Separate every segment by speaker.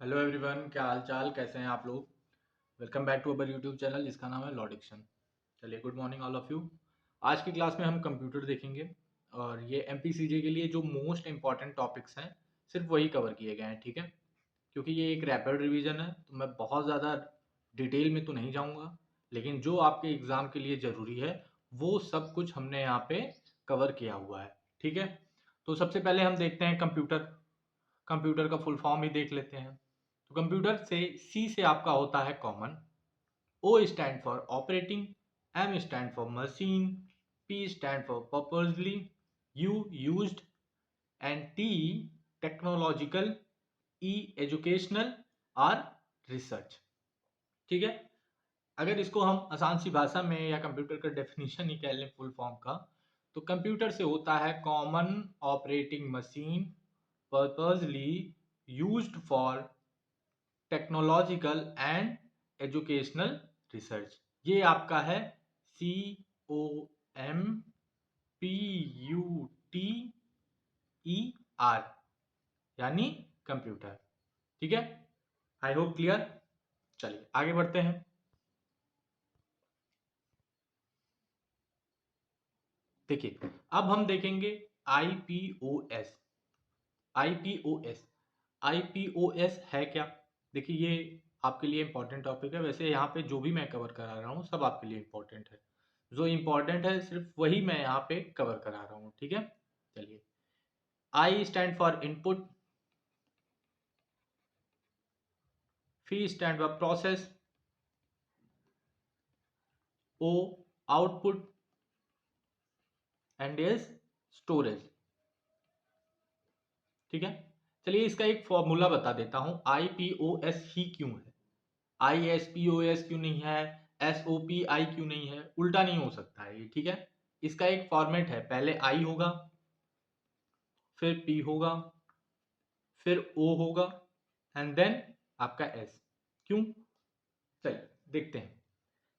Speaker 1: Hello everyone, क्या हाल चाल, कैसे हैं आप लोग। Welcome back to our YouTube channel जिसका नाम है लॉडिक्शन। चलिए, good morning all of you. आज की क्लास में हम कंप्यूटर देखेंगे और ये एमपीसीजे के लिए जो मोस्ट इंपॉर्टेंट टॉपिक्स हैं सिर्फ वही कवर किए गए हैं, ठीक है। क्योंकि ये एक रैपिड रिवीजन है तो मैं बहुत ज़्यादा डिटेल में तो नहीं जाऊँगा, लेकिन जो आपके एग्ज़ाम के लिए ज़रूरी है वो सब कुछ हमने यहाँ पे कवर किया हुआ है, ठीक है। तो सबसे पहले हम देखते हैं कंप्यूटर। कंप्यूटर का फुल फॉर्म ही देख लेते हैं। तो कंप्यूटर से सी से आपका होता है common, O stand for operating, M stand for machine, P stand for purposely, U used, and T technological, E educational, R research, ठीक है। अगर इसको हम आसान सी भाषा में या कंप्यूटर का डेफिनेशन ही कह लें फुल फॉर्म का, तो कंप्यूटर से होता है common operating machine purposely used for technological and educational research. ये आपका है COMPUTER, यानी कंप्यूटर, ठीक है। I hope clear. चलिए आगे बढ़ते हैं। देखिए, अब हम देखेंगे आईपीओएस। आईपीओएस आईपीओएस है क्या। देखिए, ये आपके लिए इंपॉर्टेंट टॉपिक है। वैसे यहाँ पे जो भी मैं कवर करा रहा हूँ सब आपके लिए इंपॉर्टेंट है। जो इंपॉर्टेंट है सिर्फ वही मैं यहाँ पे कवर करा रहा हूँ, ठीक है। चलिए, I stand for input, P stand for process, O output, and S storage, ठीक है। चलिए, इसका एक फॉर्मूला बता देता हूँ। आईपीओएस ही क्यों है, ISPOS क्यों नहीं है, SOPI क्यों नहीं है, उल्टा नहीं हो सकता है ये, ठीक है। इसका एक फॉर्मेट है, पहले I होगा, फिर P होगा, फिर O होगा, एंड देन आपका S। क्यों, चलिए देखते हैं।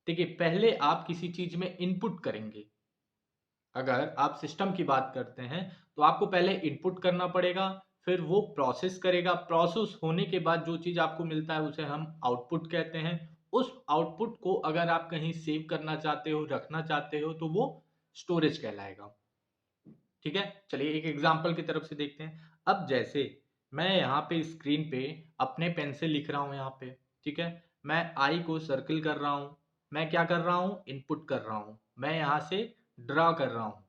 Speaker 1: देखिए, पहले आप किसी चीज में इनपुट करेंगे। अगर आप सिस्टम की बात करते हैं तो आपको पहले इनपुट करना पड़ेगा, फिर वो प्रोसेस करेगा। प्रोसेस होने के बाद जो चीज़ आपको मिलता है उसे हम आउटपुट कहते हैं। उस आउटपुट को अगर आप कहीं सेव करना चाहते हो, रखना चाहते हो, तो वो स्टोरेज कहलाएगा, ठीक है। चलिए एक एग्जांपल की तरफ से देखते हैं। अब जैसे मैं यहाँ पे स्क्रीन पे अपने पेन से लिख रहा हूँ यहाँ पे, ठीक है। मैं आई को सर्किल कर रहा हूँ। मैं क्या कर रहा हूँ, इनपुट कर रहा हूँ। मैं यहाँ से ड्रा कर रहा हूँ।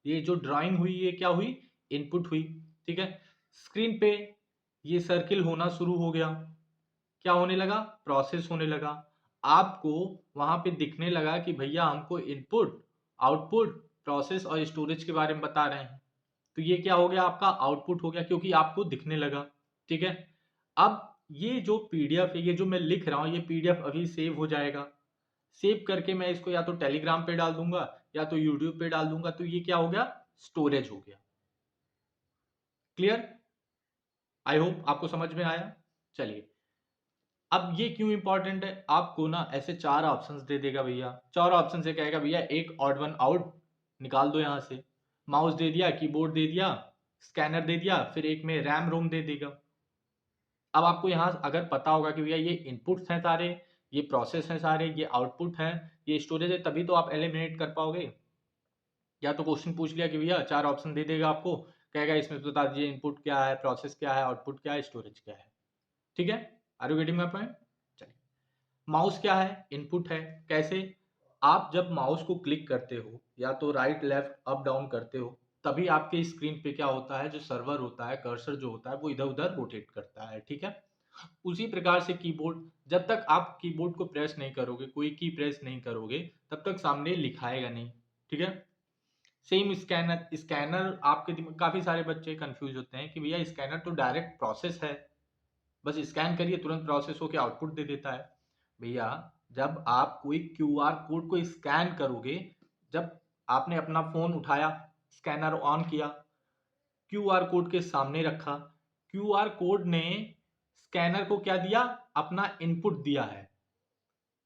Speaker 1: ये जो ड्राइंग हुई ये क्या हुई, इनपुट हुई, ठीक है। स्क्रीन पे ये सर्किल होना शुरू हो गया। क्या होने लगा, प्रोसेस होने लगा। आपको वहां पे दिखने लगा कि भैया हमको इनपुट, आउटपुट, प्रोसेस और स्टोरेज के बारे में बता रहे हैं। तो ये क्या हो गया, आपका आउटपुट हो गया, क्योंकि आपको दिखने लगा, ठीक है। अब ये जो पीडीएफ है, ये जो मैं लिख रहा हूँ, ये पीडीएफ अभी सेव हो जाएगा। सेव करके मैं इसको या तो टेलीग्राम पे डाल दूंगा या तो यूट्यूब पे डाल दूंगा। तो ये क्या हो गया, स्टोरेज हो गया। क्लियर, आई होप आपको समझ में आया। चलिए, अब ये क्यों इंपॉर्टेंट है, आपको ना ऐसे चार ऑप्शंस दे देगा भैया। चार ऑप्शन से कहेगा भैया एक ऑड वन आउट निकाल दो यहाँ से। माउस दे दिया, कीबोर्ड दे दिया, स्कैनर दे दिया, फिर एक में रैम रोम दे देगा। अब आपको यहाँ अगर पता होगा कि भैया ये इनपुट्स हैं सारे, ये प्रोसेस हैं सारे, ये आउटपुट हैं, ये स्टोरेज है, तभी तो आप एलिमिनेट कर पाओगे। या तो क्वेश्चन पूछ लिया कि भैया चार ऑप्शन दे देगा आपको, कहेगा इसमें बता दीजिए इनपुट क्या है, प्रोसेस क्या है, आउटपुट क्या है, स्टोरेज क्या है, ठीक है। Are you getting my point. चलिए, माउस क्या है, इनपुट है। कैसे, आप जब माउस को क्लिक करते हो या तो राइट लेफ्ट अप डाउन करते हो, तभी आपके स्क्रीन पे क्या होता है, जो सर्वर होता है, कर्सर जो होता है, वो इधर उधर रोटेट करता है, ठीक है। उसी प्रकार से कीबोर्ड, जब तक आप कीबोर्ड को प्रेस नहीं करोगे, कोई की प्रेस नहीं करोगे, तब तक सामने लिखाएगा नहीं, ठीक है। सेम स्कैनर, स्कैनर आपके दिमाग, काफी सारे बच्चे कंफ्यूज होते हैं कि भैया स्कैनर तो डायरेक्ट प्रोसेस है, बस स्कैन करिए तुरंत प्रोसेस होकर आउटपुट दे देता है। भैया, जब आप कोई क्यूआर कोड को स्कैन करोगे, जब आपने अपना फोन उठाया, स्कैनर ऑन किया, क्यूआर कोड के सामने रखा, क्यूआर कोड ने स्कैनर को क्या दिया, अपना इनपुट दिया है।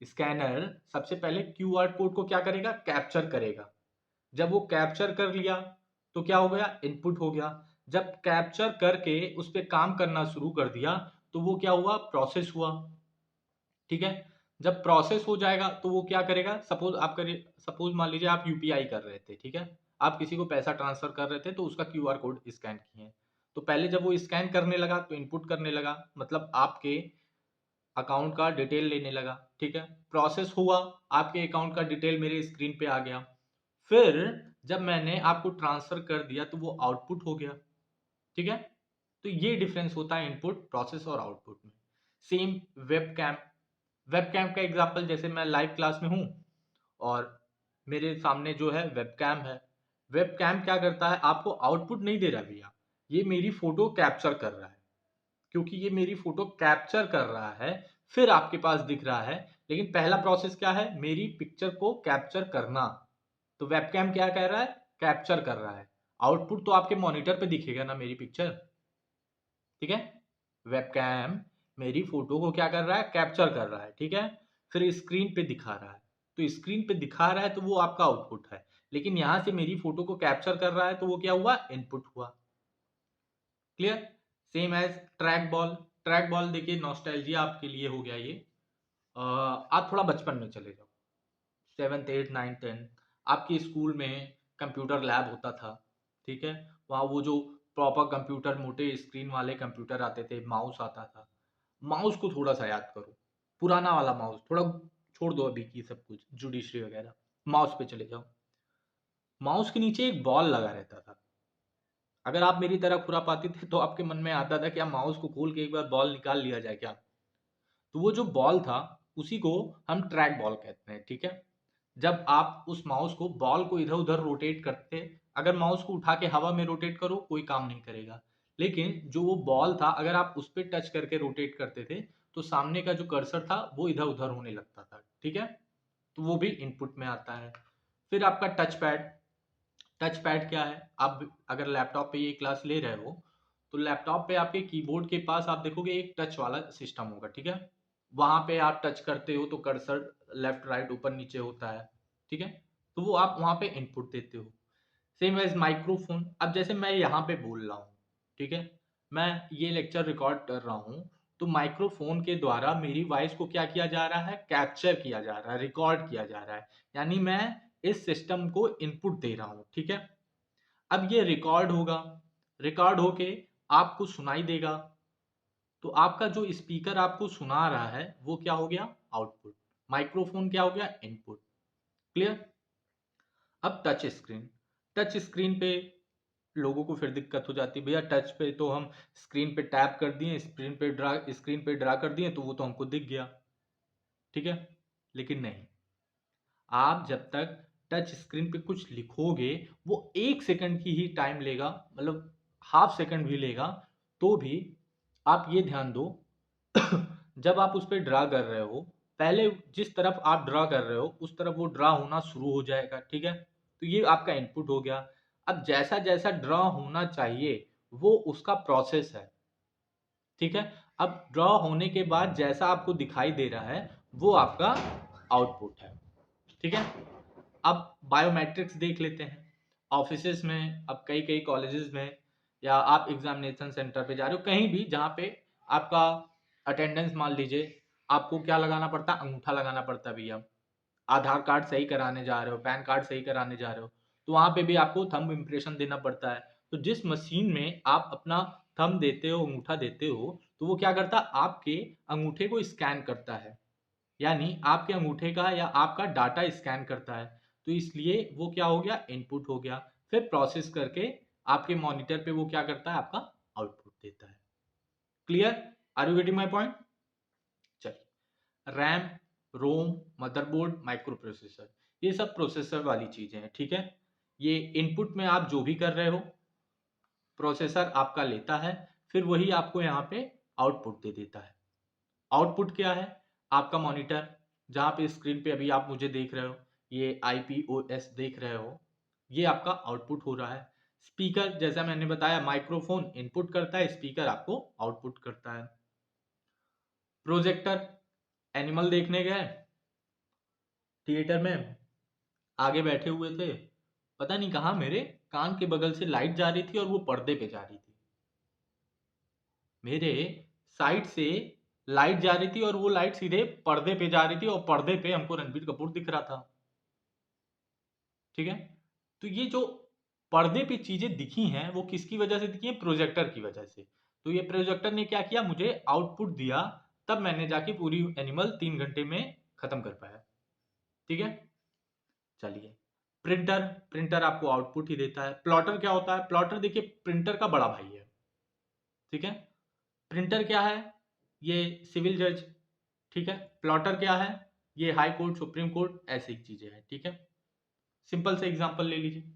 Speaker 1: स्कैनर सबसे पहले क्यूआर कोड को क्या करेगा, कैप्चर करेगा। जब वो कैप्चर कर लिया तो क्या हो गया, इनपुट हो गया। जब कैप्चर करके उस पर काम करना शुरू कर दिया, तो वो क्या हुआ, प्रोसेस हुआ। ठीक है, जब प्रोसेस हो जाएगा तो वो क्या करेगा, सपोज मान लीजिए आप यूपीआई कर रहे थे, ठीक है, आप किसी को पैसा ट्रांसफर कर रहे थे तो उसका क्यूआर कोड स्कैन किए, तो पहले जब वो स्कैन करने लगा तो इनपुट करने लगा, मतलब आपके अकाउंट का डिटेल लेने लगा। ठीक है, प्रोसेस हुआ, आपके अकाउंट का डिटेल मेरे स्क्रीन पे आ गया, फिर जब मैंने आपको ट्रांसफर कर दिया तो वो आउटपुट हो गया। ठीक है, तो ये डिफरेंस होता है इनपुट, प्रोसेस और आउटपुट में। Same web cam, web cam का एग्जाम्पल, जैसे मैं लाइव क्लास में हूँ और मेरे सामने जो है वेब कैम है, वेब कैम क्या करता है, आपको आउटपुट नहीं दे रहा भैया, ये मेरी फोटो कैप्चर कर रहा है। क्योंकि ये मेरी फोटो कैप्चर कर रहा है फिर आपके पास दिख रहा है, लेकिन पहला प्रोसेस क्या है, मेरी पिक्चर को कैप्चर करना। तो वेबकैम क्या कर रहा है, कैप्चर कर रहा है, आउटपुट तो आपके मॉनिटर पे दिखेगा ना मेरी पिक्चर। ठीक है, वेबकैम मेरी फोटो को क्या कर रहा है, कैप्चर कर रहा है। ठीक है, फिर स्क्रीन पे दिखा रहा है, तो स्क्रीन पे दिखा रहा है तो वो आपका आउटपुट है, लेकिन यहां से मेरी फोटो को कैप्चर कर रहा है तो वो क्या हुआ, इनपुट हुआ। Clear. Same as track ball, track ball देखिए नॉस्टैल्जिया आपके लिए हो गया ये। आप थोड़ा बचपन में चले जाओ, 7th 8th 9th 10th, आपके स्कूल में कंप्यूटर लैब होता था। ठीक है, वहाँ वो जो प्रॉपर कंप्यूटर, मोटे स्क्रीन वाले कंप्यूटर आते थे, माउस आता था। माउस को थोड़ा सा याद करो, पुराना वाला माउस, थोड़ा छोड़ दो अभी की सब कुछ जुडिशरी वगैरह, माउस पे चले जाओ। माउस के नीचे एक बॉल लगा रहता था। अगर आप मेरी तरह खुरापाती थे तो आपके मन में आता था कि आप माउस को खोल के एक बार बॉल निकाल लिया जाए क्या। तो वो जो बॉल था उसी को हम ट्रैक बॉल कहते हैं। ठीक है, जब आप उस माउस को, बॉल को इधर उधर रोटेट करते, अगर माउस को उठा के हवा में रोटेट करो कोई काम नहीं करेगा, लेकिन जो वो बॉल था अगर आप उस पर टच करके रोटेट करते थे तो सामने का जो कर्सर था वो इधर उधर होने लगता था। ठीक है, तो वो भी इनपुट में आता है। फिर आपका टच पैड, टच पैड क्या है, आप अगर लैपटॉप पे ये क्लास ले रहे हो तो लैपटॉप पे आपके कीबोर्ड के पास आप देखोगे एक टच वाला सिस्टम होगा। ठीक है, वहां पे आप टच करते हो तो कर्सर लेफ्ट राइट ऊपर नीचे होता है। ठीक है, तो वो आप वहां पे इनपुट देते हो। सेम एज माइक्रोफोन, अब जैसे मैं यहाँ पे बोल रहा हूँ, ठीक है, मैं ये लेक्चर रिकॉर्ड कर रहा हूँ, तो माइक्रोफोन के द्वारा मेरी वॉइस को क्या किया जा रहा है, कैप्चर किया जा रहा है, रिकॉर्ड किया जा रहा है, यानी मैं इस सिस्टम को इनपुट दे रहा हूँ। ठीक है, अब ये रिकॉर्ड होगा, रिकॉर्ड होके आपको सुनाई देगा, तो आपका जो स्पीकर आपको सुना रहा है वो क्या हो गया, आउटपुट। माइक्रोफोन क्या हो गया, इनपुट। क्लियर। अब टच स्क्रीन, टच स्क्रीन पे लोगों को फिर दिक्कत हो जाती है, भैया टच पे तो हम स्क्रीन पे टैप कर दिए, स्क्रीन पे ड्रा कर दिए तो वो तो हमको दिख गया। ठीक है, लेकिन नहीं, आप जब तक टच स्क्रीन पे कुछ लिखोगे वो 1 सेकंड की ही टाइम लेगा, मतलब हाफ सेकंड भी लेगा, तो भी आप ये ध्यान दो जब आप उस पर ड्रा कर रहे हो, पहले जिस तरफ आप ड्रा कर रहे हो उस तरफ वो ड्रा होना शुरू हो जाएगा। ठीक है, तो ये आपका इनपुट हो गया। अब जैसा जैसा ड्रा होना चाहिए वो उसका प्रोसेस है। ठीक है, अब ड्रा होने के बाद जैसा आपको दिखाई दे रहा है वो आपका आउटपुट है। ठीक है, अब बायोमेट्रिक्स देख लेते हैं। ऑफिसेज में, अब कई कई कॉलेजेस में, या आप एग्जामिनेशन सेंटर पे जा रहे हो, कहीं भी जहाँ पे आपका अटेंडेंस, मान लीजिए आपको क्या लगाना पड़ता है, अंगूठा लगाना पड़ता है भैया। आधार कार्ड सही कराने जा रहे हो, पैन कार्ड सही कराने जा रहे हो, तो वहाँ पे भी आपको थंब इम्प्रेशन देना पड़ता है। तो जिस मशीन में आप अपना थंब देते हो, अंगूठा देते हो, तो वो क्या करता है, आपके अंगूठे को स्कैन करता है, यानी आपके अंगूठे का या आपका डाटा स्कैन करता है। तो इसलिए वो क्या हो गया, इनपुट हो गया, फिर प्रोसेस करके आपके मॉनिटर पे वो क्या करता है, आपका आउटपुट देता है। Clear, are you getting my point. चलिए, RAM, ROM, motherboard, microprocessor, ये सब प्रोसेसर वाली चीजें हैं। ठीक है, ये इनपुट में आप जो भी कर रहे हो प्रोसेसर आपका लेता है, फिर वही आपको यहाँ पे आउटपुट दे देता है। आउटपुट क्या है, आपका मॉनिटर, जहाँ पे स्क्रीन पे अभी आप मुझे देख रहे हो, ये IPOS देख रहे हो, ये आपका आउटपुट हो रहा है। स्पीकर, जैसा मैंने बताया, माइक्रोफोन इनपुट करता है, स्पीकर आपको आउटपुट करता है। प्रोजेक्टर, एनिमल देखने गए थिएटर में, आगे बैठे हुए थे, पता नहीं कहाँ मेरे कान के बगल से लाइट जा रही थी और वो पर्दे पे जा रही थी। मेरे साइड से लाइट जा रही थी और वो लाइट सीधे पर्दे पे जा रही थी और पर्दे पे हमको रणबीर कपूर दिख रहा था। ठीक है, तो ये जो पर्दे पे चीजें दिखी हैं वो किसकी वजह से दिखी है? प्रोजेक्टर की वजह से। तो ये प्रोजेक्टर ने क्या किया, मुझे आउटपुट दिया, तब मैंने जाके पूरी एनिमल 3 घंटे में खत्म कर पाया। ठीक है, चलिए। प्रिंटर, प्रिंटर आपको आउटपुट ही देता है। प्लॉटर क्या होता है? प्लॉटर देखिए प्रिंटर का बड़ा भाई है। ठीक है, प्रिंटर क्या है? ये सिविल जज। ठीक है, प्लॉटर क्या है? ये हाई कोर्ट, सुप्रीम कोर्ट, ऐसी चीजें हैं। ठीक है, सिंपल से एग्जांपल ले लीजिए।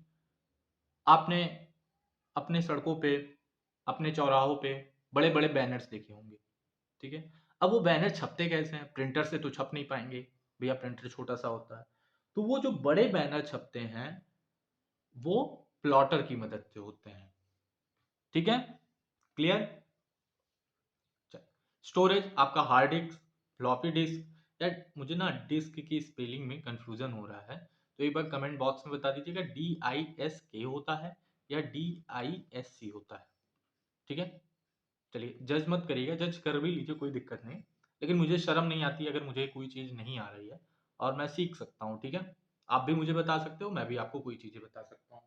Speaker 1: आपने अपने सड़कों पे, अपने चौराहों पे बड़े बड़े बैनर्स देखे होंगे। ठीक है, अब वो बैनर छपते कैसे हैं? प्रिंटर से तो छप नहीं पाएंगे भैया, प्रिंटर छोटा सा होता है। तो वो जो बड़े बैनर छपते हैं वो प्लॉटर की मदद से होते हैं। ठीक है, क्लियर? स्टोरेज आपका हार्ड डिस्क, फ्लॉपी डिस्क। या मुझे ना डिस्क की स्पेलिंग में कंफ्यूजन हो रहा है, तो एक बार कमेंट बॉक्स में बता दीजिएगा, DISK होता है या DISC होता है। ठीक है, चलिए, जज मत करिएगा, जज कर भी लीजिए, कोई दिक्कत नहीं। लेकिन मुझे शर्म नहीं आती अगर मुझे कोई चीज़ नहीं आ रही है, और मैं सीख सकता हूँ। ठीक है, आप भी मुझे बता सकते हो, मैं भी आपको कोई चीज़ें बता सकता हूँ।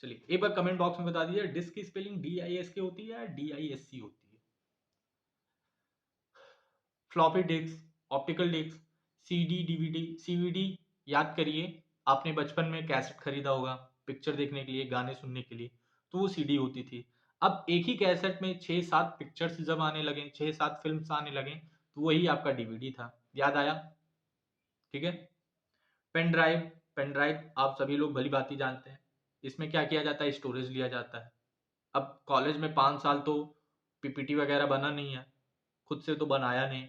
Speaker 1: चलिए, एक बार कमेंट बॉक्स में बता दीजिए, डिस्क की स्पेलिंग DISK होती है या DISC होती है? Floppy disk, optical disk, CD, DVD। CVD याद करिए, आपने बचपन में कैसेट खरीदा होगा पिक्चर देखने के लिए, गाने सुनने के लिए, तो वो CD होती थी। अब एक ही कैसेट में 6-7 पिक्चर्स जब आने लगे, 6-7 फिल्म्स आने लगे, तो वही आपका DVD था। याद आया? ठीक है, पेन ड्राइव, पेन ड्राइव आप सभी लोग भली भांति जानते हैं। इसमें क्या किया जाता है? स्टोरेज लिया जाता है। अब कॉलेज में 5 साल तो PPT वगैरह बना नहीं है, खुद से तो बनाया नहीं।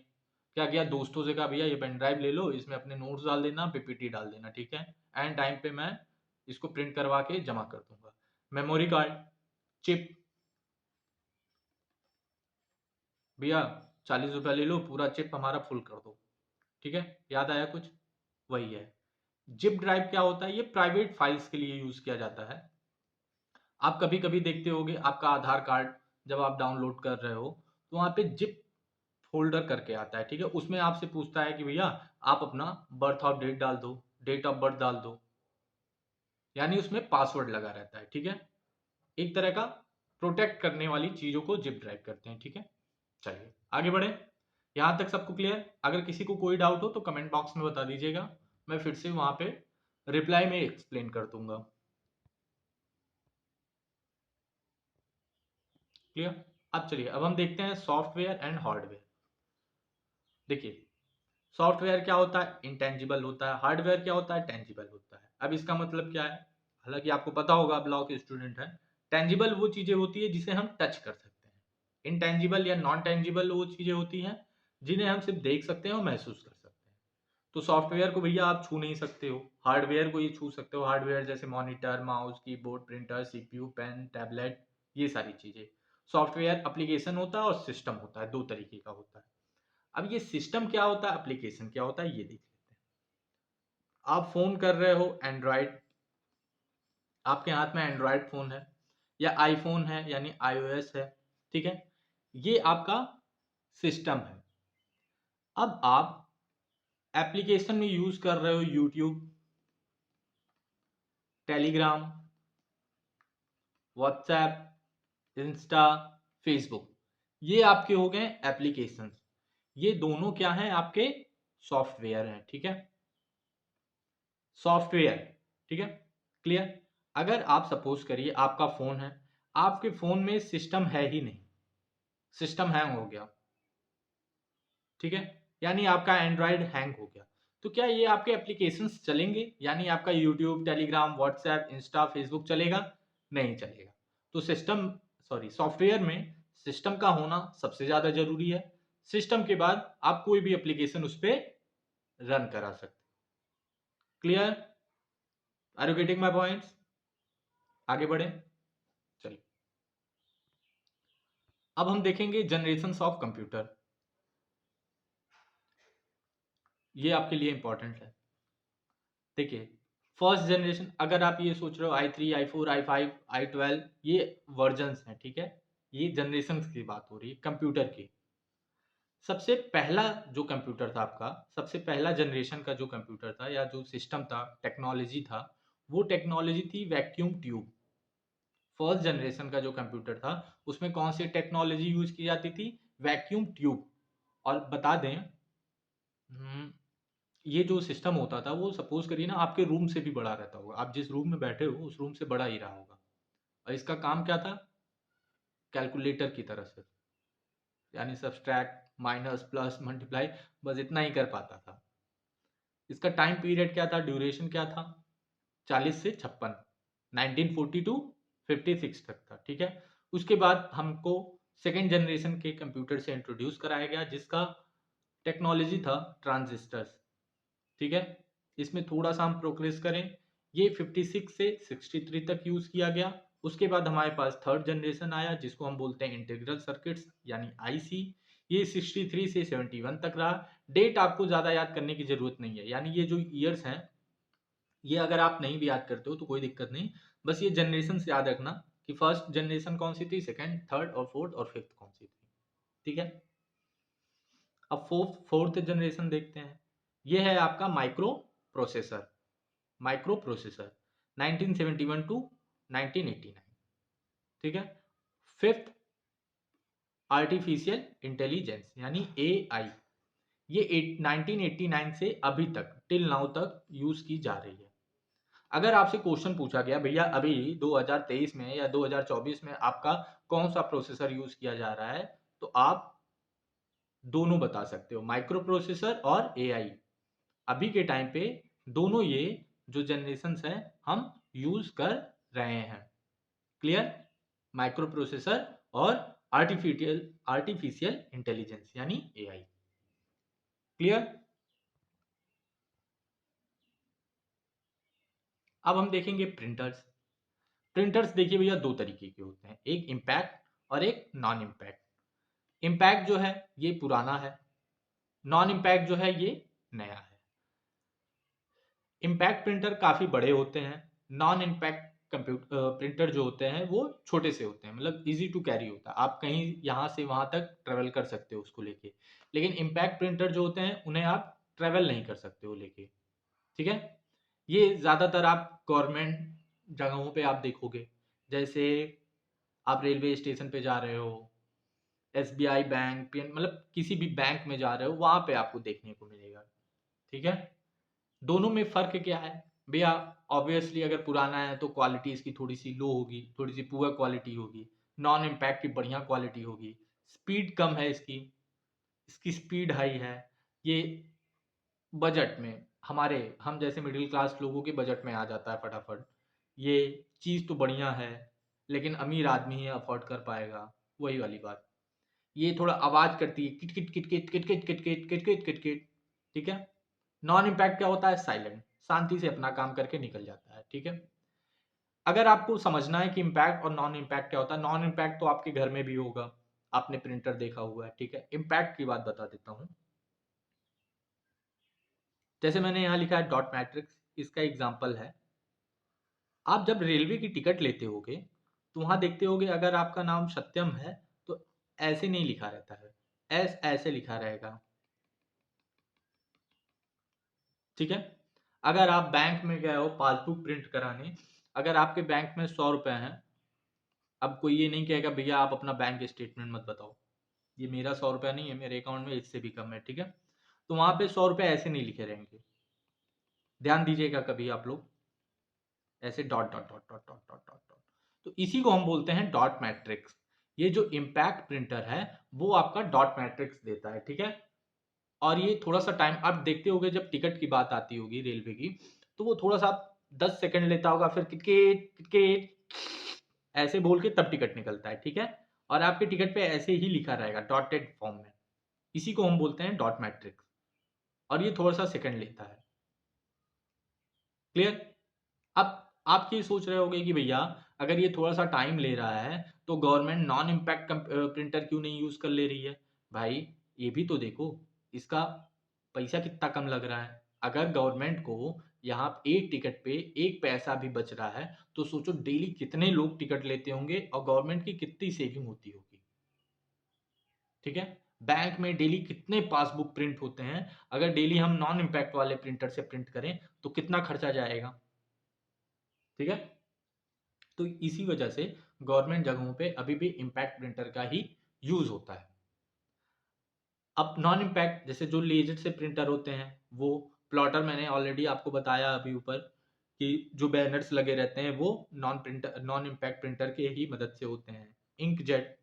Speaker 1: क्या किया? दोस्तों से कहा भैया ये पेन ड्राइव ले लो, इसमें अपने नोट्स डाल देना, PPT डाल देना। ठीक है, एंड टाइम पे मैं इसको प्रिंट करवा के जमा कर दूंगा। मेमोरी कार्ड, चिप, भैया 40 रुपया ले लो, पूरा चिप हमारा फुल कर दो। ठीक है, याद आया कुछ? वही है। जिप ड्राइव क्या होता है? ये प्राइवेट फाइल्स के लिए यूज किया जाता है। आप कभी कभी देखते होगे आपका आधार कार्ड जब आप डाउनलोड कर रहे हो, तो वहां पे जिप फोल्डर करके आता है। ठीक है, उसमें आपसे पूछता है कि भैया आप अपना बर्थ ऑफ डेट डाल दो, डेट ऑफ बर्थ डाल दो, यानी उसमें पासवर्ड लगा रहता है। ठीक है, एक तरह का प्रोटेक्ट करने वाली चीजों को जिप ड्राइव करते हैं। ठीक है, चलिए आगे बढ़े। यहां तक सबको क्लियर? अगर किसी को कोई डाउट हो तो कमेंट बॉक्स में बता दीजिएगा, मैं फिर से वहां पे रिप्लाई में एक्सप्लेन कर दूंगा। क्लियर? अब चलिए, अब हम देखते हैं सॉफ्टवेयर एंड हार्डवेयर। देखिए, सॉफ्टवेयर क्या होता है? इंटेंजिबल होता है। हार्डवेयर क्या होता है? टेंजिबल होता है। अब इसका मतलब क्या है? हालांकि आपको पता होगा, आप लॉ के स्टूडेंट हैं। टेंजिबल वो चीजें होती है जिसे हम टच कर सकते हैं। इंटेंजिबल या नॉन टेंजिबल वो चीजें होती हैं जिन्हें हम सिर्फ देख सकते हैं और महसूस कर सकते हैं। तो सॉफ्टवेयर को भैया आप छू नहीं सकते हो, हार्डवेयर को ये छू सकते हो। हार्डवेयर जैसे monitor, mouse, keyboard, printer, CPU, pen, tablet, ये सारी चीजें। सॉफ्टवेयर एप्लीकेशन होता है और सिस्टम होता है, दो तरीके का होता है। अब ये सिस्टम क्या होता है, एप्लीकेशन क्या होता है, ये देख लेते हैं। आप फोन कर रहे हो एंड्रॉयड, आपके हाथ में एंड्रॉयड फोन है या आईफोन है यानी iOS है। ठीक है, ये आपका सिस्टम है। अब आप एप्लीकेशन में यूज कर रहे हो YouTube, Telegram, WhatsApp, Insta, Facebook, ये आपके हो गए एप्लीकेशंस। ये दोनों क्या हैं? आपके सॉफ्टवेयर हैं। ठीक है, सॉफ्टवेयर। ठीक है, क्लियर? अगर आप सपोज करिए आपका फोन है, आपके फोन में सिस्टम है ही नहीं, सिस्टम हैंग हो गया। ठीक है, यानी आपका एंड्रॉयड हैंग हो गया, तो क्या ये आपके एप्लीकेशंस चलेंगे? यानी आपका YouTube, Telegram, WhatsApp, Insta, Facebook चलेगा? नहीं चलेगा। तो सिस्टम, सॉरी, सॉफ्टवेयर में सिस्टम का होना सबसे ज्यादा जरूरी है। सिस्टम के बाद आप कोई भी एप्लीकेशन उस पर रन करा सकते। Clear? Are you getting my points? आगे बढ़े, चलिए। अब हम देखेंगे जनरेशन ऑफ कंप्यूटर। ये आपके लिए इंपॉर्टेंट है। देखिए, फर्स्ट जनरेशन, अगर आप ये सोच रहे हो i3, i4, i5, i12, ये वर्जन्स हैं। ठीक है, ये जनरेशन की बात हो रही है कंप्यूटर की। सबसे पहला जो कंप्यूटर था आपका, सबसे पहला जनरेशन का जो कंप्यूटर था या जो सिस्टम था, टेक्नोलॉजी था, वो टेक्नोलॉजी थी वैक्यूम ट्यूब। फर्स्ट जनरेशन का जो कंप्यूटर था, उसमें कौन सी टेक्नोलॉजी यूज की जाती थी? Vacuum tube. और बता दें, ये जो सिस्टम होता था वो सपोज करिए ना आपके रूम से भी बड़ा रहता होगा। आप जिस रूम में बैठे हो उस रूम से बड़ा ही रहा होगा। और इसका काम क्या था? कैलकुलेटर की तरह से, यानी सब्सट्रैक्ट, माइनस, प्लस, मल्टीप्लाई, बस इतना ही कर पाता था। इसका टाइम पीरियड क्या था? ड्यूरेशन क्या था? 40 से 56, 1940 टू 56 तक था। ठीक है। उसके बाद हमको सेकेंड जनरेशन के कंप्यूटर से इंट्रोड्यूस कराया गया, जिसका टेक्नोलॉजी था ट्रांजिस्टर्स। ठीक है। इसमें थोड़ा सा हम प्रोग्रेस करें, ये 56 से 63 तक यूज किया गया। उसके बाद हमारे पास थर्ड जनरेशन आया, जिसको हम बोलते हैं इंटीग्रल सर्किट्स यानी आईसी। ये 63 से 71 तक रहा। डेट आपको ज्यादा याद करने की जरूरत नहीं है, यानी ये जो ईयर्स हैं, ये अगर आप नहीं भी याद करते हो तो कोई दिक्कत नहीं। बस ये जनरेशन से याद रखना कि फर्स्ट जनरेशन कौन सी थी, सेकंड, थर्ड और फोर्थ और फिफ्थ कौन सी थी। ठीक है। अब फोर्थ जनरेशन देखते हैं। ये है आपका microprocessor. Microprocessor 1971 to 1989। ठीक है। फिफ्थ, आर्टिफिशियल इंटेलिजेंस यानी एआई। ये 1989 से अभी तक टिल नाउ तक यूज की जा रही है। अगर आपसे क्वेश्चन पूछा गया भैया अभी 2023 में या 2024 में आपका कौन सा प्रोसेसर यूज किया जा रहा है, तो आप दोनों बता सकते हो, माइक्रो प्रोसेसर और एआई। अभी के टाइम पे दोनों ये जो जनरेशन्स है हम यूज कर रहे हैं। क्लियर? माइक्रो प्रोसेसर और आर्टिफिशियल आर्टिफिशियल इंटेलिजेंस यानी एआई। क्लियर? अब हम देखेंगे प्रिंटर्स। प्रिंटर्स देखिए भैया दो तरीके के होते हैं, एक इम्पैक्ट और एक नॉन इम्पैक्ट। इम्पैक्ट जो है ये पुराना है, नॉन इम्पैक्ट जो है ये नया है। इम्पैक्ट प्रिंटर काफ़ी बड़े होते हैं, नॉन इम्पैक्ट कंप्यूटर प्रिंटर जो होते हैं वो छोटे से होते हैं, मतलब इजी टू कैरी होता है, आप कहीं यहाँ से वहाँ तक ट्रेवल कर सकते हो उसको लेके। लेकिन इम्पैक्ट प्रिंटर जो होते हैं उन्हें आप ट्रेवल नहीं कर सकते हो लेके। ठीक है। ये ज़्यादातर आप गवर्नमेंट जगहों पे आप देखोगे, जैसे आप रेलवे स्टेशन पे जा रहे हो, एसबीआई बैंक, पीएन, मतलब किसी भी बैंक में जा रहे हो, वहाँ पे आपको देखने को मिलेगा। ठीक है। दोनों में फ़र्क क्या है भैया? ऑब्वियसली अगर पुराना है तो क्वालिटी इसकी थोड़ी सी लो होगी, थोड़ी सी पुअर क्वालिटी होगी। नॉन इम्पैक्ट की बढ़िया क्वालिटी होगी। स्पीड कम है इसकी, इसकी स्पीड हाई है। ये बजट में, हमारे हम जैसे मिडिल क्लास लोगों के बजट में आ जाता है फटाफट। ये चीज़ तो बढ़िया है, लेकिन अमीर आदमी ही अफोर्ड कर पाएगा, वही वाली बात। ये थोड़ा आवाज़ करती है, kit kit kit kit kit kit kit kit kit kit kit kit. ठीक है। नॉन इम्पैक्ट क्या होता है? साइलेंट, शांति से अपना काम करके निकल जाता है। ठीक है। अगर आपको समझना है कि इम्पैक्ट और नॉन इम्पैक्ट क्या होता है, नॉन इम्पैक्ट तो आपके घर में भी होगा, आपने प्रिंटर देखा हुआ है। ठीक है। इम्पैक्ट की बात बता देता हूँ। जैसे मैंने यहाँ लिखा है डॉट मैट्रिक्स, इसका एग्जाम्पल है। आप जब रेलवे की टिकट लेते होगे तो वहां देखते होगे, अगर आपका नाम सत्यम है तो ऐसे नहीं लिखा रहता है, ऐसे लिखा रहेगा। ठीक है। अगर आप बैंक में गए हो पासबुक प्रिंट कराने, अगर आपके बैंक में 100 रुपए हैं, अब कोई ये नहीं कहेगा भैया आप अपना बैंक स्टेटमेंट मत बताओ, ये मेरा 100 रुपया नहीं है, मेरे अकाउंट में इससे भी कम है। ठीक है। तो वहां पे 100 रुपए ऐसे नहीं लिखे रहेंगे, ध्यान दीजिएगा कभी आप लोग, ऐसे dot dot dot dot dot dot dot dot. तो इसी को हम बोलते हैं डॉट मैट्रिक्स। ये जो इम्पैक्ट प्रिंटर है वो आपका डॉट मैट्रिक्स देता है। ठीक है। और ये थोड़ा सा टाइम आप देखते होगे, जब टिकट की बात आती होगी रेलवे की, तो वो थोड़ा सा 10 सेकंड लेता होगा, फिर किटकेट किटकेट ऐसे बोल के तब टिकट निकलता है। ठीक है। और आपके टिकट पे ऐसे ही लिखा रहेगा डॉटेड फॉर्म में। इसी को हम बोलते हैं डॉट मैट्रिक्स। और ये थोड़ा सा सेकंड लेता है। क्लियर? अब आप ये सोच रहे होगे कि भैया अगर ये थोड़ा सा टाइम ले रहा है तो गवर्नमेंट नॉन इम्पैक्ट प्रिंटर क्यों नहीं यूज कर ले रही है? भाई ये भी तो देखो, इसका पैसा कितना कम लग रहा है। अगर गवर्नमेंट को यहाँ एक टिकट पे एक पैसा भी बच रहा है तो सोचो डेली कितने लोग टिकट लेते होंगे और गवर्नमेंट की कितनी सेविंग होती होगी। ठीक है, बैंक में डेली कितने पासबुक प्रिंट होते हैं, अगर डेली हम नॉन इम्पैक्ट वाले प्रिंटर से प्रिंट करें तो कितना खर्चा जाएगा। ठीक है, तो इसी वजह से गवर्नमेंट जगहों पे अभी भी इम्पैक्ट प्रिंटर का ही यूज होता है। अब नॉन इम्पैक्ट जैसे जो लेजर से प्रिंटर होते हैं, वो प्लॉटर मैंने ऑलरेडी आपको बताया अभी ऊपर कि जो बैनर्स लगे रहते हैं वो नॉन इम्पैक्ट प्रिंटर के ही मदद से होते हैं। इंक जेट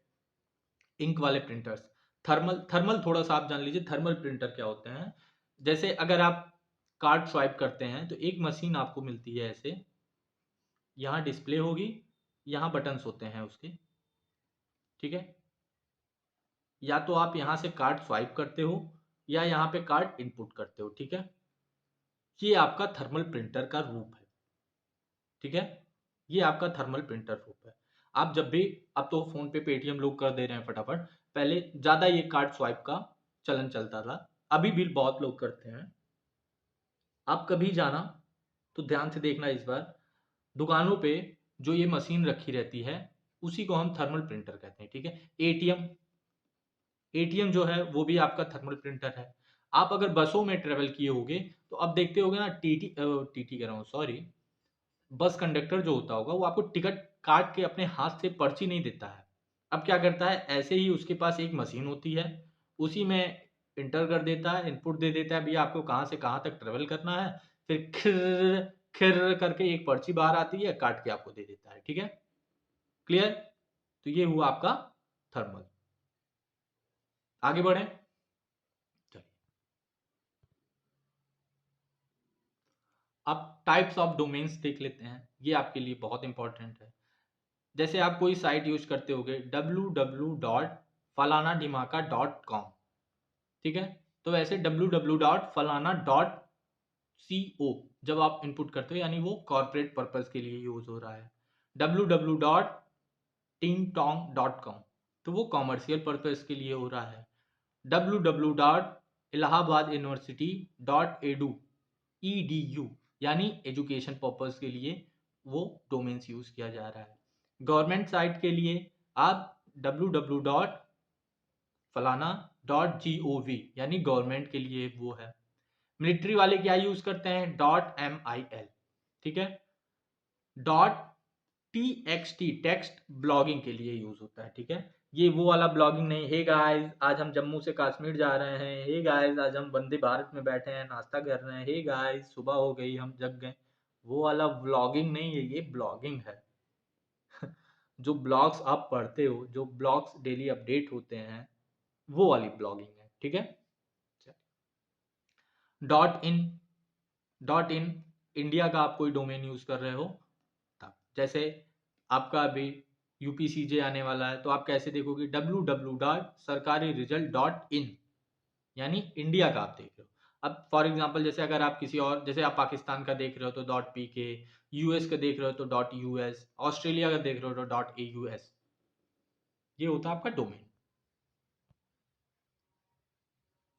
Speaker 1: इंक वाले प्रिंटर्स, थर्मल थर्मल थोड़ा सा आप जान लीजिए थर्मल प्रिंटर क्या होते हैं। जैसे अगर आप कार्ड स्वाइप करते हैं तो एक मशीन आपको मिलती है ऐसे, यहाँ डिस्प्ले होगी, यहाँ बटन्स होते हैं उसके। ठीक है, या तो आप यहाँ से कार्ड स्वाइप करते हो या यहाँ पे कार्ड इनपुट करते हो। ठीक है, ये आपका थर्मल प्रिंटर का रूप है। ठीक है, ये आपका थर्मल प्रिंटर रूप है। आप जब भी, अब तो फोन पे पेटीएम लोग कर दे रहे हैं फटाफट, पहले ज्यादा ये कार्ड स्वाइप का चलन चलता था, अभी भी बहुत लोग करते हैं। आप कभी जाना तो ध्यान से देखना इस बार, दुकानों पे जो ये मशीन रखी रहती है उसी को हम थर्मल प्रिंटर कहते हैं। ठीक है, एटीएम एटीएम जो है वो भी आपका थर्मल प्रिंटर है। आप अगर बसों में ट्रेवल किए होगे तो अब देखते होगे ना, टीटी टीटी कह रहा हूँ, सॉरी, बस कंडक्टर जो होता होगा वो आपको टिकट काट के अपने हाथ से पर्ची नहीं देता है। अब क्या करता है, ऐसे ही उसके पास एक मशीन होती है, उसी में इंटर कर देता है, इनपुट दे देता है भैया आपको कहाँ से कहाँ तक ट्रेवल करना है, फिर खिर खिर करके एक पर्ची बाहर आती है, काट के आपको दे देता है। ठीक है, क्लियर। तो ये हुआ आपका थर्मल। आगे बढ़े, चलिए अब टाइप्स ऑफ डोमेन्स देख लेते हैं, ये आपके लिए बहुत इंपॉर्टेंट है। जैसे आप कोई साइट यूज करते होगे www.falana-dimaka.com, ठीक है, तो वैसे www.falana.co जब आप इनपुट करते हो यानी वो कॉर्पोरेट पर्पस के लिए यूज हो रहा है। www.tingtong.com तो वो कॉमर्शियल पर्पस के लिए हो रहा है। www.allahabaduniversity.edu यानी एजुकेशन पर्पस के लिए वो डोमेन्स यूज किया जा रहा है। गवर्नमेंट साइट के लिए आप www.falana.gov यानी गवर्नमेंट के लिए वो है। मिलिट्री वाले क्या यूज करते हैं, .mil, ठीक है, .txt टेक्स्ट ब्लॉगिंग के लिए यूज होता है। ठीक है, ये वो वाला ब्लॉगिंग नहीं, हे गाइस आज हम जम्मू से कश्मीर जा रहे हैं, हे गाइस आज हम वंदे भारत में बैठे हैं नाश्ता कर रहे हैं, हे गाइस सुबह हो गई हम जग गए, वो वाला व्लॉगिंग नहीं है, ये ब्लॉगिंग है। जो ब्लॉग्स आप पढ़ते हो, जो ब्लॉग्स डेली अपडेट होते हैं, वो वाली ब्लॉगिंग है। ठीक है, .in इंडिया का आप कोई डोमेन यूज कर रहे हो तब, जैसे आपका अभी यूपीसीजे आने वाला है तो आप कैसे देखोगे, www.sarkariresult.in यानी इंडिया का आप देख रहे हो। अब फॉर एग्जांपल जैसे अगर आप किसी और, जैसे आप पाकिस्तान का देख रहे हो तो .pk, यूएस का देख रहे हो तो .us, ऑस्ट्रेलिया का देख रहे हो तो .aus, ये होता है आपका डोमेन।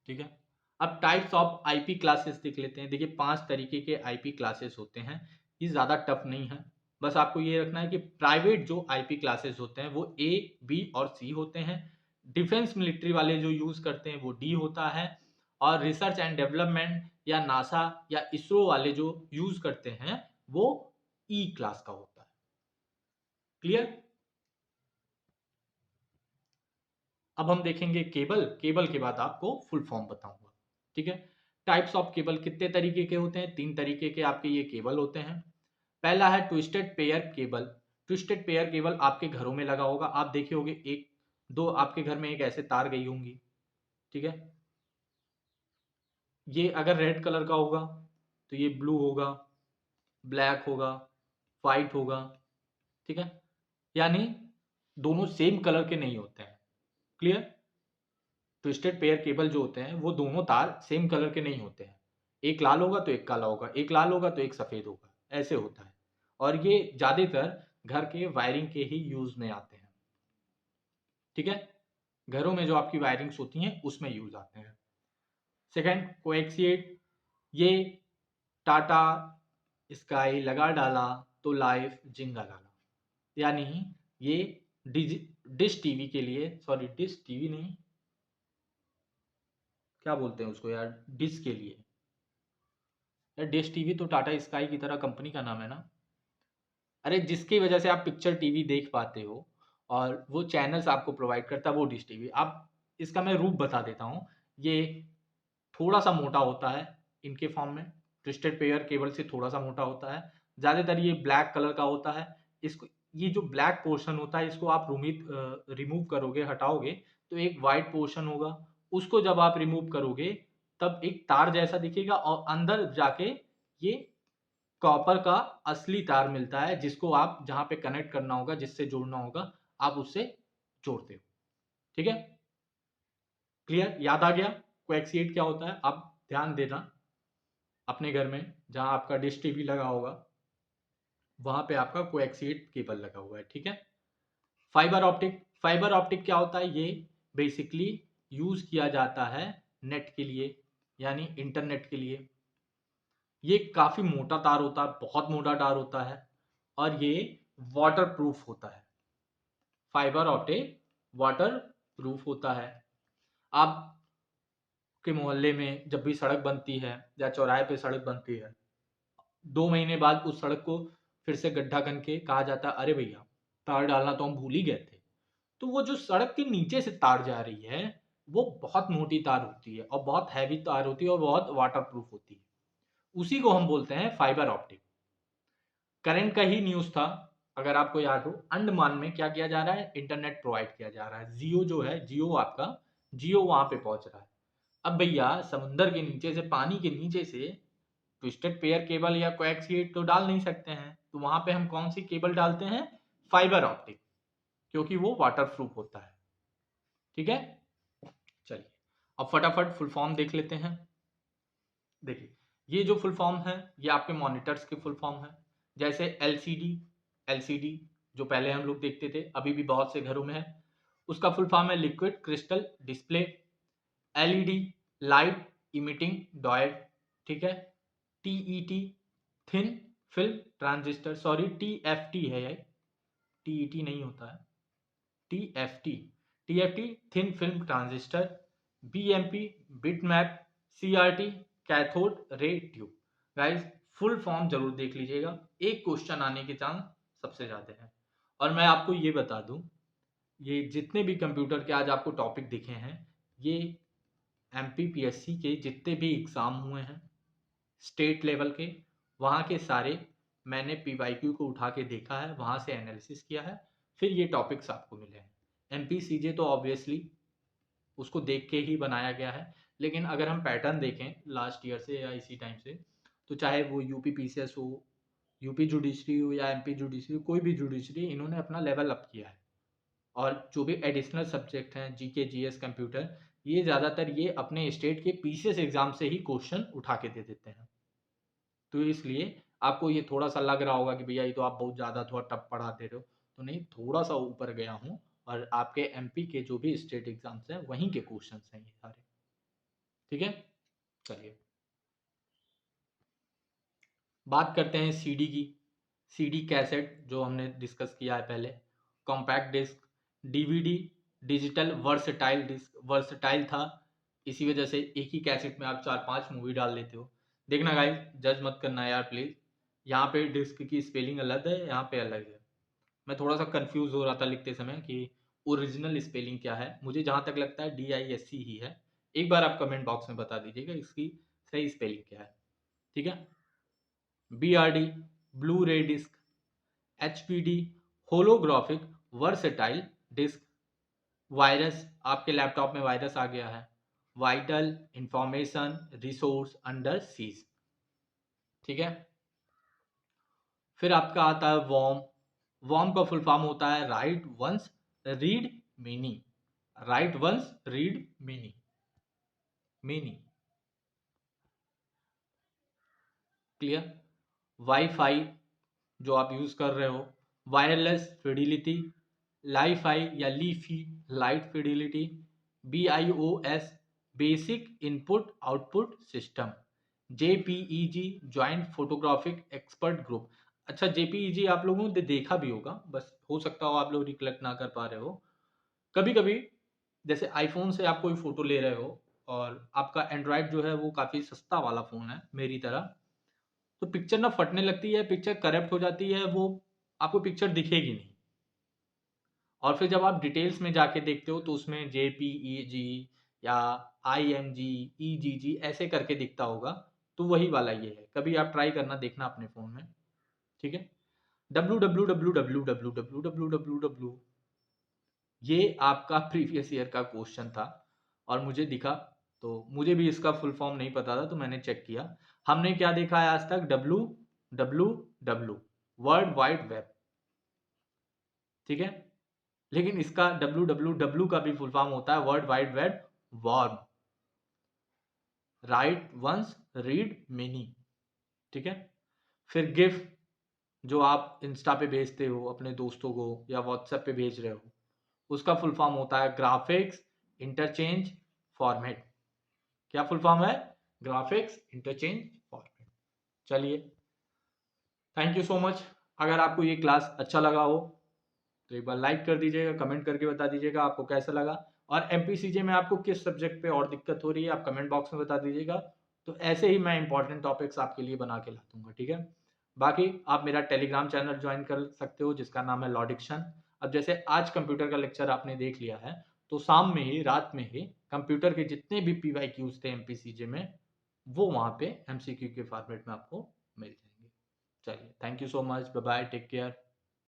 Speaker 1: ठीक है, अब टाइप्स ऑफ आईपी क्लासेस देख लेते हैं। देखिए 5 तरीके के आईपी क्लासेस होते हैं, ये ज़्यादा टफ नहीं है, बस आपको ये रखना है कि प्राइवेट जो आईपी क्लासेस होते हैं वो ए, बी और सी होते हैं। डिफेंस मिलिट्री वाले जो यूज़ करते हैं वो डी होता है, और रिसर्च एंड डेवलपमेंट या नासा या इसरो वाले जो यूज़ करते हैं वो ई क्लास का होता है। क्लियर। अब हम देखेंगे केबल, केबल के बाद आपको फुल फॉर्म बताऊंगा। ठीक है, टाइप्स ऑफ केबल कितने तरीके के होते हैं, 3 तरीके के आपके ये केबल होते हैं। पहला है twisted pair cable. Twisted pair cable आपके घरों में लगा होगा, आप देखे होंगे एक दो आपके घर में एक ऐसे तार गई होंगी। ठीक है, ये अगर रेड कलर का होगा तो ये ब्लू होगा, ब्लैक होगा, वाइट होगा। ठीक है, यानी दोनों सेम कलर के नहीं होते हैं। क्लियर। ट्विस्टेड पेयर केबल जो होते हैं वो दोनों तार सेम कलर के नहीं होते हैं, एक लाल होगा तो एक काला होगा, एक लाल होगा तो एक सफेद होगा, ऐसे होता है। और ये ज्यादातर घर के वायरिंग के ही यूज में आते हैं। ठीक है, घरों में जो आपकी वायरिंग्स होती हैं उसमें यूज आते हैं। सेकंड कोएक्सिएट, ये टाटा स्काई लगा डाला तो लाइफ जिंगा लाला। यानी ये डिश टीवी के लिए, सॉरी डिश टीवी नहीं, क्या बोलते हैं उसको यार, डिश के लिए। यार डिश टीवी तो टाटा स्काई की तरह कंपनी का नाम है ना। अरे जिसकी वजह से आप पिक्चर टीवी देख पाते हो और वो चैनल्स आपको प्रोवाइड करता है, वो डिश टीवी। आप इसका मैं रूप बता देता हूँ। ये थोड़ा सा मोटा होता है इनके फॉर्म में, ट्विस्टेड पेयर केबल से थोड़ा सा मोटा होता है। ज़्यादातर ये ब्लैक कलर का होता है। इसको, ये जो ब्लैक पोर्शन होता है, इसको आप रिमूव करोगे, हटाओगे, तो एक वाइट पोर्शन होगा। उसको जब आप रिमूव करोगे तब एक तार जैसा दिखेगा और अंदर जाके ये कॉपर का असली तार मिलता है, जिसको आप जहाँ पे कनेक्ट करना होगा, जिससे जोड़ना होगा, आप उससे जोड़ते हो। ठीक है, क्लियर, याद आ गया कोएक्सिएट क्या होता है। आप ध्यान देना अपने घर में जहाँ आपका डिश टीवी लगा होगा, वहां पे आपका कोएक्सिएट केबल लगा हुआ है। ठीक है, फाइबर ऑप्टिक। फाइबर ऑप्टिक क्या होता है? ये बेसिकली यूज किया जाता है नेट के लिए, यानी इंटरनेट के लिए। ये काफी मोटा तार होता है, बहुत मोटा तार होता है, और ये वाटर प्रूफ होता है। फाइबर ऑप्टिक वाटर प्रूफ होता है। आप के मोहल्ले में जब भी सड़क बनती है या चौराहे पे सड़क बनती है, 2 महीने बाद उस सड़क को फिर से गड्ढा करके कहा जाता है, अरे भैया तार डालना तो हम भूल ही गए थे। तो वो जो सड़क के नीचे से तार जा रही है, वो बहुत मोटी तार होती है और बहुत हैवी तार होती है और बहुत वाटर प्रूफ होती है। उसी को हम बोलते हैं फाइबर ऑप्टिक। करंट का ही न्यूज था, अगर आपको याद हो, अंडमान में क्या किया जा रहा है? इंटरनेट प्रोवाइड किया जा रहा है। जियो जो है, जियो आपका, जियो वहां पे पहुंच रहा है। अब भैया समुंदर के नीचे से, पानी के नीचे से ट्विस्टेड पेयर केबल या कोएक्सिएट तो डाल नहीं सकते हैं, तो वहां पे हम कौन सी केबल डालते हैं? फाइबर ऑप्टिक, क्योंकि वो वाटर प्रूफ होता है। ठीक है, चलिए अब फटाफट फुल फॉर्म देख लेते हैं। देखिए, ये जो फुल फॉर्म है, ये आपके मॉनिटर्स के फुल फॉर्म है। जैसे एलसीडी, एलसीडी जो पहले हम लोग देखते थे, अभी भी बहुत से घरों में है, उसका फुल फॉर्म है liquid crystal display. LED, light emitting diode. ठीक है, TET, thin film transistor, sorry TFT है ये, टीईटी नहीं होता है, TFT, TFT thin film transistor. BMP, bitmap. CRT, cathode ray tube. Guys full form जरूर देख लीजिएगा, एक क्वेश्चन आने के चांस सबसे ज्यादा है। और मैं आपको ये बता दूं, ये जितने भी कंप्यूटर के आज आपको टॉपिक दिखे हैं, ये एमपीपीएससी के जितने भी एग्जाम हुए हैं स्टेट लेवल के, वहाँ के सारे मैंने पीवाईक्यू को उठा के देखा है, वहाँ से एनालिसिस किया है, फिर ये टॉपिक्स आपको मिले हैं। एमपीसीजे तो ऑब्वियसली उसको देख के ही बनाया गया है, लेकिन अगर हम पैटर्न देखें लास्ट ईयर से या इसी टाइम से, तो चाहे वो यूपी पीसीएस हो, यूपी जुडिशरी हो या एमपी जुडिशरी, कोई भी जुडिशरी, इन्होंने अपना लेवल अप किया है। और जो भी एडिशनल सब्जेक्ट हैं, जीके जीएस कंप्यूटर, ये ज़्यादातर ये अपने स्टेट के पीसीएस एग्जाम से ही क्वेश्चन उठा के दे देते हैं। तो इसलिए आपको ये थोड़ा सा लग रहा होगा कि भैया ये तो आप बहुत ज़्यादा थोड़ा टफ पढ़ाते रहो, तो नहीं, थोड़ा सा ऊपर गया हूँ, और आपके एमपी के जो भी स्टेट एग्जाम्स हैं वहीं के क्वेश्चंस हैं ये सारे। ठीक है, चलिए बात करते हैं सीडी की। सीडी कैसेट जो हमने डिस्कस किया है पहले, compact disk, DVD, digital versatile disk. Versatile था इसी वजह से एक ही कैसेट में आप 4-5 मूवी डाल लेते हो। देखना गाइस, जज मत करना यार प्लीज, यहाँ पे डिस्क की स्पेलिंग अलग है, यहाँ पे अलग है। मैं थोड़ा सा कंफ्यूज हो रहा था लिखते समय कि ओरिजिनल स्पेलिंग क्या है। मुझे जहाँ तक लगता है DISC ही है। एक बार आप कमेंट बॉक्स में बता दीजिएगा इसकी सही स्पेलिंग क्या है। ठीक है, BRD, blu ray disk, HPD, holographic versatile disk. Virus, आपके लैपटॉप में वायरस आ गया है। Vital information resource under siege. ठीक है, फिर आपका आता है वॉर्म। वॉर्म का फुल फॉर्म होता है write once read many. Write once read many, many. Clear. Wifi जो आप यूज कर रहे हो, वायरलेस फिडिलिटी, लाईफाई या lifi light fidelity. BIOS basic input output system, JPEG joint photographic expert group. अच्छा, JPEG आप लोगों ने देखा भी होगा, बस हो सकता हो आप लोग रिकलेक्ट ना कर पा रहे हो। कभी कभी जैसे आईफोन से आप कोई फोटो ले रहे हो और आपका एंड्रॉयड जो है वो काफी सस्ता वाला फोन है मेरी तरह, तो पिक्चर ना फटने लगती है, पिक्चर करप्ट हो जाती है, वो आपको पिक्चर दिखेगी नहीं। और फिर जब आप डिटेल्स में जाके देखते हो तो उसमें JPEG या IMG, EGG ऐसे करके दिखता होगा, तो वही वाला ये है। कभी आप ट्राई करना, देखना अपने फ़ोन में, ठीक है। www ये आपका प्रीवियस ईयर का क्वेश्चन था और मुझे दिखा, तो मुझे भी इसका फुल फॉर्म नहीं पता था, तो मैंने चेक किया। हमने क्या देखा है आज तक? www वर्ल्ड वाइड वेब, ठीक है। लेकिन इसका www का भी फुल फॉर्म होता है world wide web worm, write once read many, ठीक है। फिर गिफ जो आप इंस्टा पे भेजते हो अपने दोस्तों को या व्हाट्सएप पे भेज रहे हो, उसका फुल फॉर्म होता है ग्राफिक्स इंटरचेंज फॉर्मेट। क्या फुल फॉर्म है? Graphics interchange format. चलिए, थैंक यू सो मच। अगर आपको ये क्लास अच्छा लगा हो तो एक बार लाइक कर दीजिएगा, कमेंट करके बता दीजिएगा आपको कैसा लगा। और MPCJ में आपको किस सब्जेक्ट पे और दिक्कत हो रही है आप कमेंट बॉक्स में बता दीजिएगा, तो ऐसे ही मैं इंपॉर्टेंट टॉपिक्स आपके लिए बना के ला दूंगा, ठीक है। बाकी आप मेरा टेलीग्राम चैनल ज्वाइन कर सकते हो जिसका नाम है लॉडिक्शन। अब जैसे आज कंप्यूटर का लेक्चर आपने देख लिया है, तो शाम में ही, रात में ही कंप्यूटर के जितने भी PYQs थे MPCJ में, वो वहाँ पे MCQ के फॉर्मेट में आपको मिल जाएंगे। चलिए, thank you so much, bye bye, take care.